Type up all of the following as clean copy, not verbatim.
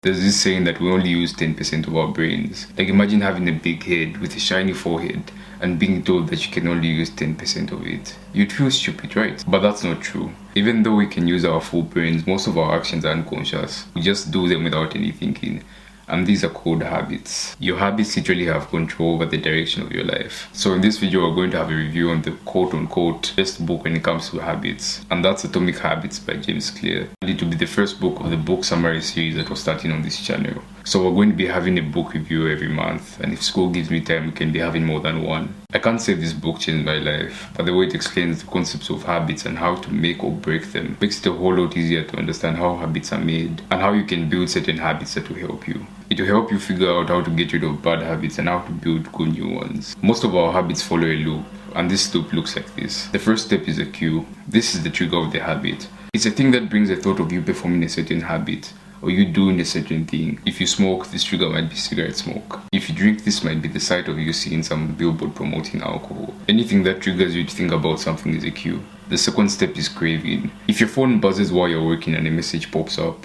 There's this saying that we only use 10% of our brains. Like imagine having a big head with a shiny forehead and being told that you can only use 10% of it. You'd feel stupid, right? But that's not true. Even though we can use our full brains, most of our actions are unconscious. We just do them without any thinking. And these are called habits. Your habits literally have control over the direction of your life. So in this video, we're going to have a review on the quote-unquote best book when it comes to habits. And that's Atomic Habits by James Clear. It will be the first book of the book summary series that we're starting on this channel. So we're going to be having a book review every month. And if school gives me time, we can be having more than one. I can't say this book changed my life, but the way it explains the concepts of habits and how to make or break them makes it a whole lot easier to understand how habits are made and how you can build certain habits that will help you. It will help you figure out how to get rid of bad habits and how to build good new ones. Most of our habits follow a loop, and this loop looks like this. The first step is a cue. This is the trigger of the habit. It's a thing that brings the thought of you performing a certain habit or you doing a certain thing. If you smoke, this trigger might be cigarette smoke. If you drink, this might be the sight of you seeing some billboard promoting alcohol. Anything that triggers you to think about something is a cue. The second step is craving. If your phone buzzes while you're working and a message pops up,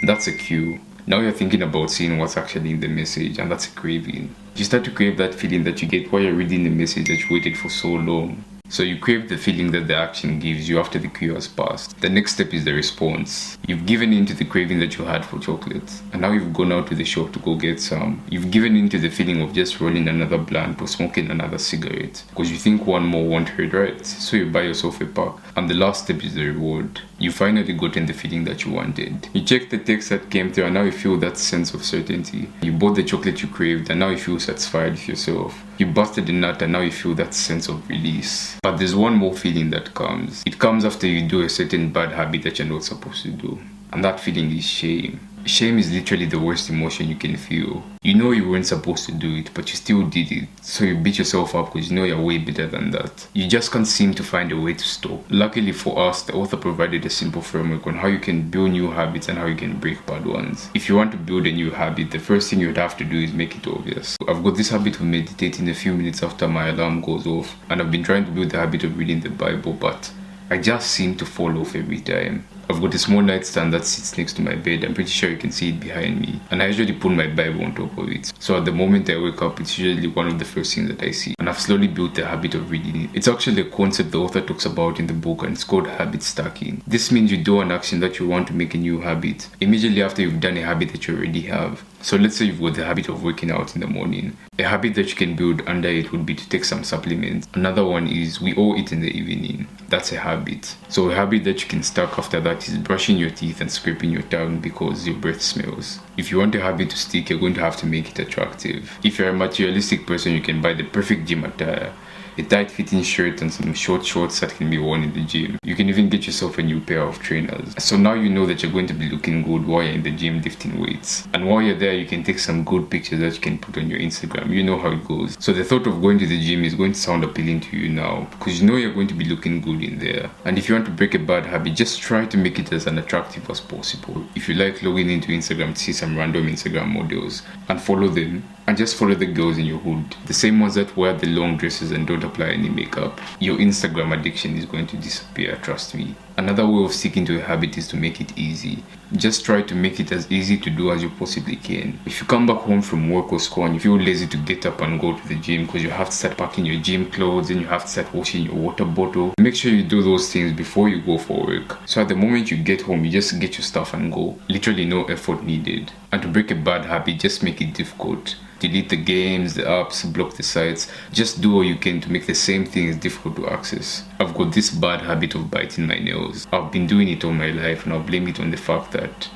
that's a cue. Now you're thinking about seeing what's actually in the message, and that's a craving. You start to crave that feeling that you get while you're reading the message that you waited for so long. So you crave the feeling that the action gives you after the cue has passed. The next step is the response. You've given in to the craving that you had for chocolate, and now you've gone out to the shop to go get some. You've given in to the feeling of just rolling another blunt or smoking another cigarette, because you think one more won't hurt, right? So you buy yourself a pack. And the last step is the reward. You finally gotten the feeling that you wanted. You check the text that came through and now you feel that sense of certainty. You bought the chocolate you craved and now you feel satisfied with yourself. You busted the nut and now you feel that sense of release. But there's one more feeling that comes. It comes after you do a certain bad habit that you're not supposed to do. And that feeling is shame. Shame is literally the worst emotion you can feel. You know you weren't supposed to do it, but you still did it. So you beat yourself up because you know you're way better than that. You just can't seem to find a way to stop. Luckily for us, the author provided a simple framework on how you can build new habits and how you can break bad ones. If you want to build a new habit, the first thing you'd have to do is make it obvious. I've got this habit of meditating a few minutes after my alarm goes off, and I've been trying to build the habit of reading the Bible, but I just seem to fall off every time. I've got a small nightstand that sits next to my bed. I'm pretty sure you can see it behind me. And I usually put my Bible on top of it. So at the moment I wake up, it's usually one of the first things that I see. And I've slowly built the habit of reading it. It's actually a concept the author talks about in the book, and it's called habit stacking. This means you do an action that you want to make a new habit immediately after you've done a habit that you already have. So let's say you've got the habit of working out in the morning. A habit that you can build under it would be to take some supplements. Another one is we all eat in the evening. That's a habit. So a habit that you can stack after that is brushing your teeth and scraping your tongue because your breath smells. If you want a habit to stick, you're going to have to make it attractive. If you're a materialistic person, you can buy the perfect gym attire. A tight-fitting shirt and some short shorts that can be worn in the gym. You can even get yourself a new pair of trainers. So now you know that you're going to be looking good while you're in the gym lifting weights. And while you're there, you can take some good pictures that you can put on your Instagram. You know how it goes. So the thought of going to the gym is going to sound appealing to you now because you know you're going to be looking good in there. And if you want to break a bad habit, just try to make it as unattractive as possible. If you like logging into Instagram to see some random Instagram models and follow them, and just follow the girls in your hood, the same ones that wear the long dresses and don't apply any makeup, your Instagram addiction is going to disappear, trust me. Another way of sticking to a habit is to make it easy. Just try to make it as easy to do as you possibly can. If you come back home from work or school and you feel lazy to get up and go to the gym because you have to start packing your gym clothes and you have to start washing your water bottle, make sure you do those things before you go for work. So at the moment you get home, you just get your stuff and go. Literally no effort needed. And to break a bad habit, just make it difficult. Delete the games, the apps, block the sites. Just do all you can to make the same things difficult to access. I've got this bad habit of biting my nails. I've been doing it all my life, and I'll blame it on the fact that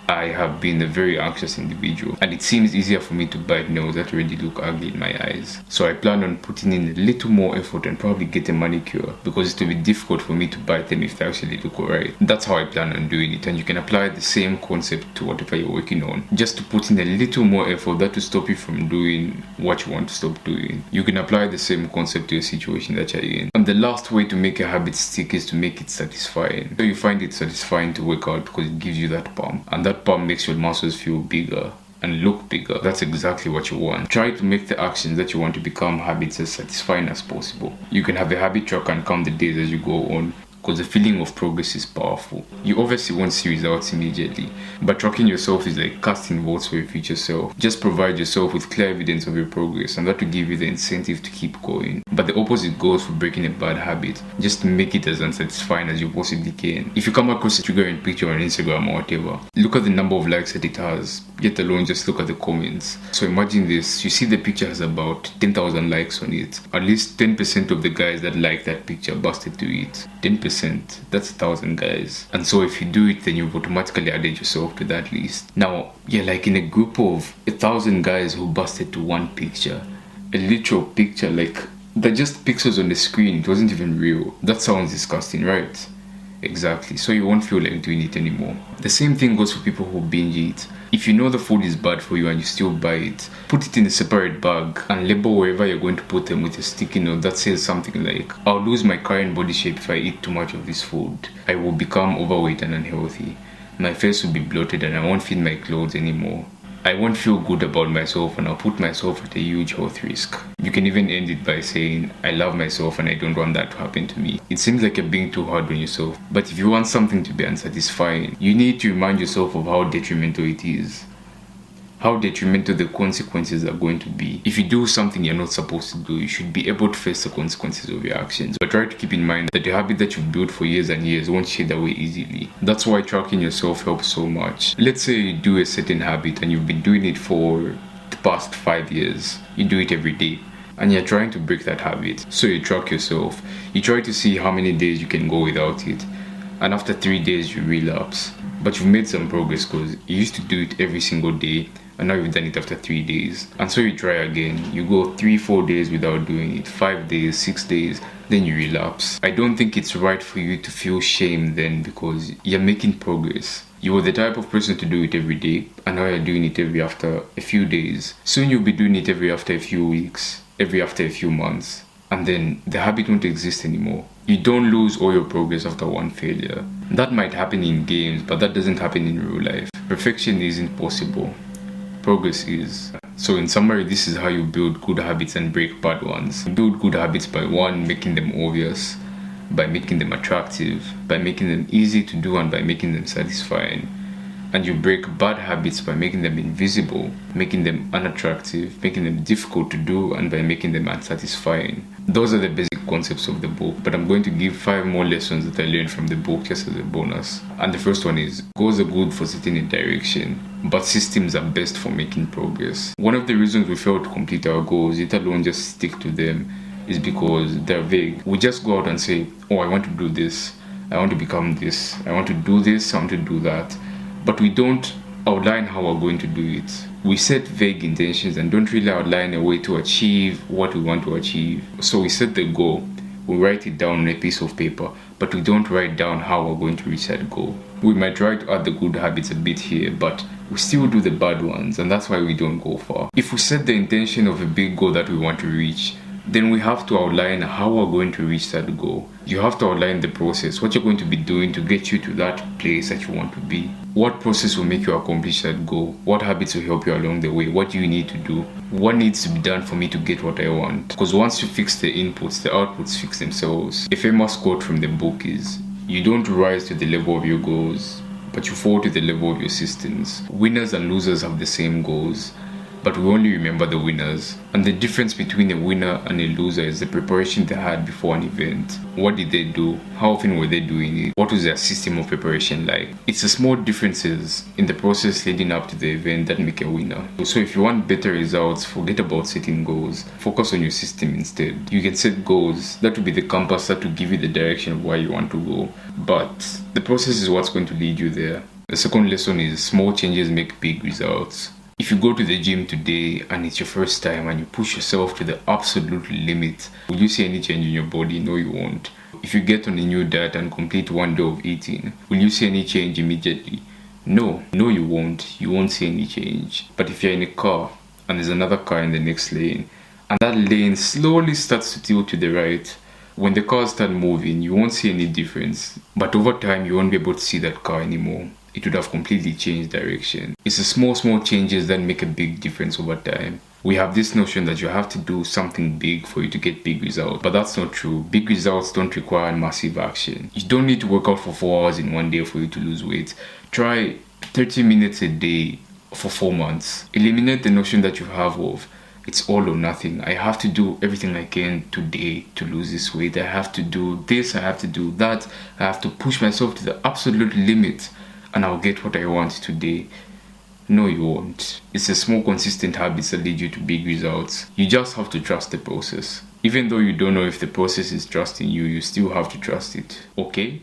I have been a very anxious individual, and it seems easier for me to bite nails that already look ugly in my eyes. So I plan on putting in a little more effort and probably get a manicure because it will be difficult for me to bite them if they actually look alright. That's how I plan on doing it, and you can apply the same concept to whatever you're working on. Just to put in a little more effort that will stop you from doing what you want to stop doing. You can apply the same concept to a situation that you're in. And the last way to make a habit stick is to make it satisfying. So you find it satisfying to work out because it gives you that pump, and that pump makes your muscles feel bigger and look bigger. That's exactly what you want. Try to make the actions that you want to become habits as satisfying as possible. You can have a habit tracker and count the days as you go on. because the feeling of progress is powerful. You obviously won't see results immediately, but tracking yourself is like casting votes for your future self. Just provide yourself with clear evidence of your progress, and that will give you the incentive to keep going. But the opposite goes for breaking a bad habit. Just make it as unsatisfying as you possibly can. If you come across a triggering picture on Instagram or whatever, look at the number of likes that it has, let alone just look at the comments. So imagine this, you see the picture has about 10,000 likes on it. At least 10% of the guys that like that picture busted to it. 10%, that's 1,000 guys. And so if you do it, then you've automatically added yourself to that list. Now, you're like in a group of 1,000 guys who busted to one picture. A literal picture, like, they're just pixels on the screen, it wasn't even real. That sounds disgusting, right? Exactly, so you won't feel like doing it anymore. The same thing goes for people who binge eat. If you know the food is bad for you and you still buy it, put it in a separate bag and label wherever you're going to put them with a sticky note that says something like, I'll lose my current body shape if I eat too much of this food. I will become overweight and unhealthy. My face will be bloated and I won't fit my clothes anymore. I won't feel good about myself and I'll put myself at a huge health risk. You can even end it by saying, I love myself and I don't want that to happen to me. It seems like you're being too hard on yourself, but if you want something to be unsatisfying, you need to remind yourself of how detrimental it is. How detrimental the consequences are going to be. If you do something you're not supposed to do, you should be able to face the consequences of your actions. But try to keep in mind that the habit that you've built for years and years won't shade away easily. That's why tracking yourself helps so much. Let's say you do a certain habit and you've been doing it for the past 5 years. You do it every day and you're trying to break that habit. So you track yourself. You try to see how many days you can go without it. And after 3 days you relapse. But you've made some progress because you used to do it every single day. And now you've done it after 3 days. And so you try again. You go 3-4 days without doing it, 5 days, 6 days, then you relapse. I don't think it's right for you to feel shame then because you're making progress. You were the type of person to do it every day, and now you're doing it every after a few days. Soon you'll be doing it every after a few weeks, every after a few months. And then the habit won't exist anymore. You don't lose all your progress after one failure. That might happen in games, but that doesn't happen in real life. Perfection isn't possible. Progress is. So in summary, this is how you build good habits and break bad ones. You build good habits by 1, making them obvious, by making them attractive, by making them easy to do and by making them satisfying. And you break bad habits by making them invisible, making them unattractive, making them difficult to do and by making them unsatisfying. Those are the basic concepts of the book, but I'm going to give 5 more lessons that I learned from the book just as a bonus. And the first one is, goals are good for setting a direction, but systems are best for making progress. One of the reasons we fail to complete our goals, let alone just stick to them, is because they're vague. We just go out and say, oh, I want to do this, I want to become this, I want to do this, I want to do that. But we don't outline how we're going to do it. We set vague intentions and don't really outline a way to achieve what we want to achieve. So we set the goal, we write it down on a piece of paper, but we don't write down how we're going to reach that goal. We might try to add the good habits a bit here, but we still do the bad ones, and that's why we don't go far. If we set the intention of a big goal that we want to reach, then we have to outline how we're going to reach that goal. You have to outline the process, what you're going to be doing to get you to that place that you want to be. What process will make you accomplish that goal? What habits will help you along the way? What do you need to do? What needs to be done for me to get what I want? Because once you fix the inputs, the outputs fix themselves. A famous quote from the book is, you don't rise to the level of your goals, but you fall to the level of your systems. Winners and losers have the same goals, but we only remember the winners. And the difference between a winner and a loser is the preparation they had before an event. What did they do? How often were they doing it? What was their system of preparation like? It's the small differences in the process leading up to the event that make a winner. So if you want better results, forget about setting goals. Focus on your system instead. You can set goals. That will be the compass that will give you the direction of where you want to go. But the process is what's going to lead you there. The second lesson is small changes make big results. If you go to the gym today and it's your first time and you push yourself to the absolute limit, will you see any change in your body? No, you won't. If you get on a new diet and complete 1 day of eating, will you see any change immediately? No, you won't. You won't see any change. But if you're in a car and there's another car in the next lane and that lane slowly starts to tilt to the right, when the cars start moving, you won't see any difference. But over time, you won't be able to see that car anymore. It would have completely changed direction. It's the small changes that make a big difference over time. We have this notion that you have to do something big for you to get big results, but that's not true. Big results don't require massive action. You don't need to work out for 4 hours in one day for you to lose weight. Try 30 minutes a day for 4 months. Eliminate the notion that you have of it's all or nothing. I have to do everything I can today to lose this weight. I have to do this, I have to do that. I have to push myself to the absolute limit and I'll get what I want today. No, you won't. It's the small, consistent habits that lead you to big results. You just have to trust the process. Even though you don't know if the process is trusting you, you still have to trust it. Okay?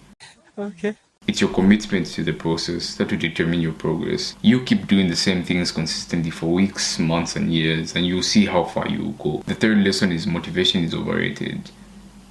Okay. It's your commitment to the process that will determine your progress. You keep doing the same things consistently for weeks, months, and years, and you'll see how far you will go. The third lesson is motivation is overrated,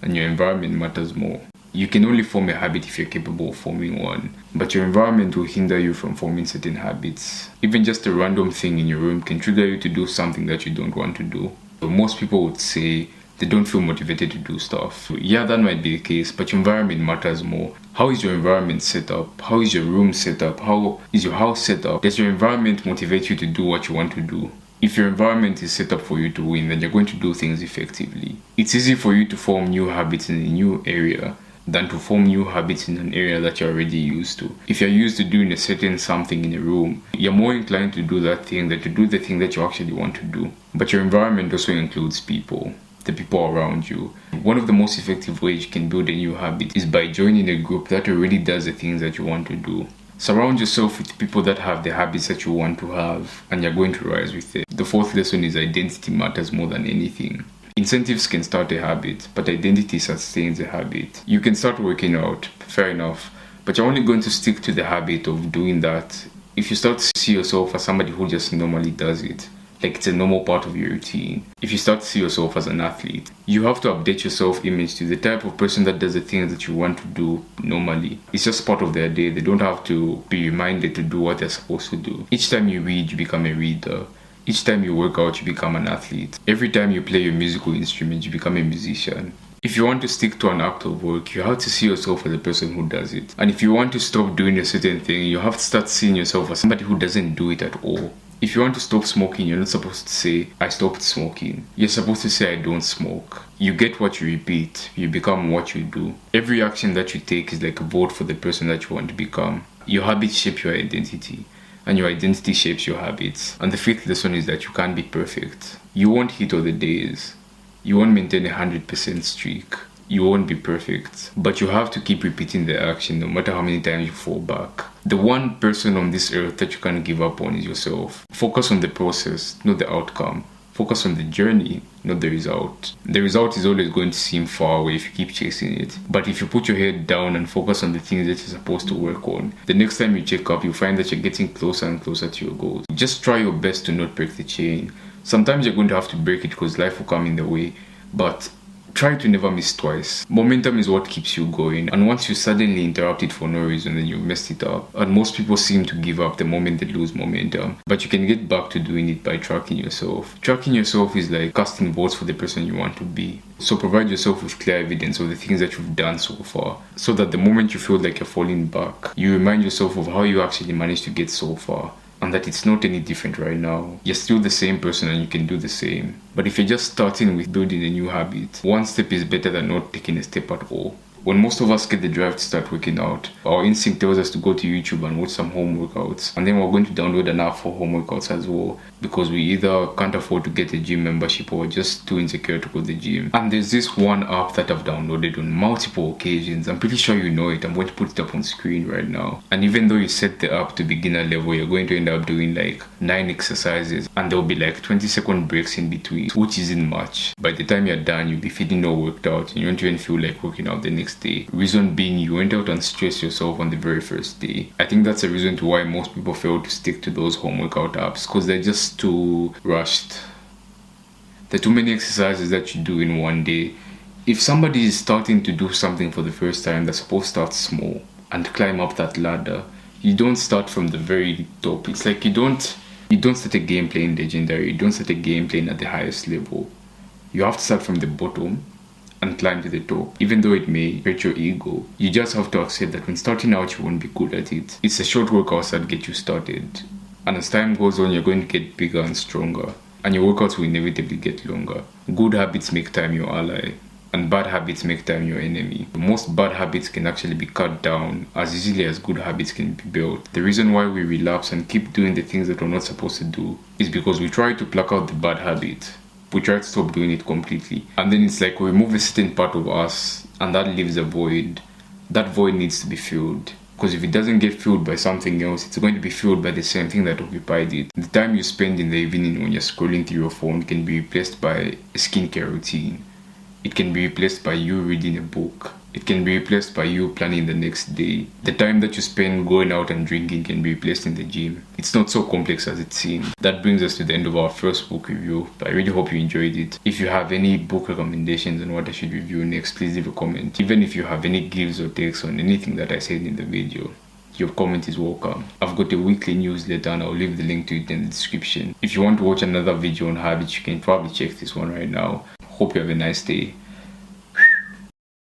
and your environment matters more. You can only form a habit if you're capable of forming one, but your environment will hinder you from forming certain habits. Even just a random thing in your room can trigger you to do something that you don't want to do. So most people would say they don't feel motivated to do stuff. Yeah, that might be the case, but your environment matters more. How is your environment set up? How is your room set up? How is your house set up? Does your environment motivate you to do what you want to do? If your environment is set up for you to win, then you're going to do things effectively. It's easy for you to form new habits in a new area than to form new habits in an area that you're already used to. If you're used to doing a certain something in a room, you're more inclined to do that thing than to do the thing that you actually want to do. But your environment also includes people, the people around you. One of the most effective ways you can build a new habit is by joining a group that already does the things that you want to do. Surround yourself with people that have the habits that you want to have, and you're going to rise with it. The fourth lesson is identity matters more than anything. Incentives can start a habit, but identity sustains a habit. You can start working out, fair enough, but you're only going to stick to the habit of doing that if you start to see yourself as somebody who just normally does it. Like it's a normal part of your routine. If you start to see yourself as an athlete, you have to update your self-image to the type of person that does the things that you want to do normally. It's just part of their day. They don't have to be reminded to do what they're supposed to do. Each time you read, you become a reader. Each time you work out, you become an athlete. Every time you play your musical instrument, you become a musician. If you want to stick to an act of work, you have to see yourself as a person who does it. And if you want to stop doing a certain thing, you have to start seeing yourself as somebody who doesn't do it at all. If you want to stop smoking, you're not supposed to say, I stopped smoking. You're supposed to say, I don't smoke. You get what you repeat. You become what you do. Every action that you take is like a vote for the person that you want to become. Your habits shape your identity, and your identity shapes your habits. And the fifth lesson is that you can't be perfect. You won't hit all the days. You won't maintain 100% streak. You won't be perfect, but you have to keep repeating the action no matter how many times you fall back. The one person on this earth that you can't give up on is yourself. Focus on the process, not the outcome. Focus on the journey, not the result. The result is always going to seem far away if you keep chasing it. But if you put your head down and focus on the things that you're supposed to work on, the next time you check up, you'll find that you're getting closer and closer to your goals. Just try your best to not break the chain. Sometimes you're going to have to break it because life will come in the way, but try to never miss twice. Momentum is what keeps you going, and once you suddenly interrupt it for no reason, then you messed it up. And most people seem to give up the moment they lose momentum, but you can get back to doing it by tracking yourself. Tracking yourself is like casting votes for the person you want to be. So provide yourself with clear evidence of the things that you've done so far, so that the moment you feel like you're falling back, you remind yourself of how you actually managed to get so far, and that it's not any different right now. You're still the same person and you can do the same. But if you're just starting with building a new habit, one step is better than not taking a step at all. When most of us get the drive to start working out, our instinct tells us to go to YouTube and watch some home workouts. And then we're going to download an app for home workouts as well, because we either can't afford to get a gym membership or just too insecure to go to the gym. And there's this one app that I've downloaded on multiple occasions. I'm pretty sure you know it. I'm going to put it up on screen right now. And even though you set the app to beginner level, you're going to end up doing like 9 exercises, and there'll be like 20-second breaks in between, which isn't much. By the time you're done, you'll be feeling all worked out and you won't even feel like working out the next day. Reason being, you went out and stressed yourself on the very first day. I think that's a reason to why most people fail to stick to those home workout apps, because they're just too rushed. There are too many exercises that you do in one day. If somebody is starting to do something for the first time, they're supposed to start small and climb up that ladder. You don't start from the very top. It's like you don't start a game playing legendary. You don't start a game playing at the highest level. You have to start from the bottom and climb to the top. Even though it may hurt your ego, you just have to accept that when starting out, you won't be good at it. It's a short workout that get you started. And as time goes on, you're going to get bigger and stronger. and your workouts will inevitably get longer. Good habits make time your ally, and bad habits make time your enemy. Most bad habits can actually be cut down as easily as good habits can be built. The reason why we relapse and keep doing the things that we're not supposed to do is because we try to pluck out the bad habit. We try to stop doing it completely. And then it's like we remove a certain part of us and that leaves a void. That void needs to be filled. Because if it doesn't get filled by something else, it's going to be filled by the same thing that occupied it. The time you spend in the evening when you're scrolling through your phone can be replaced by a skincare routine. It can be replaced by you reading a book. It can be replaced by you planning the next day. The time that you spend going out and drinking can be replaced in the gym. It's not so complex as it seems. That brings us to the end of our first book review. I really hope you enjoyed it. If you have any book recommendations on what I should review next, please leave a comment. Even if you have any gives or takes on anything that I said in the video, your comment is welcome. I've got a weekly newsletter and I'll leave the link to it in the description. If you want to watch another video on habits, you can probably check this one right now. Hope you have a nice day.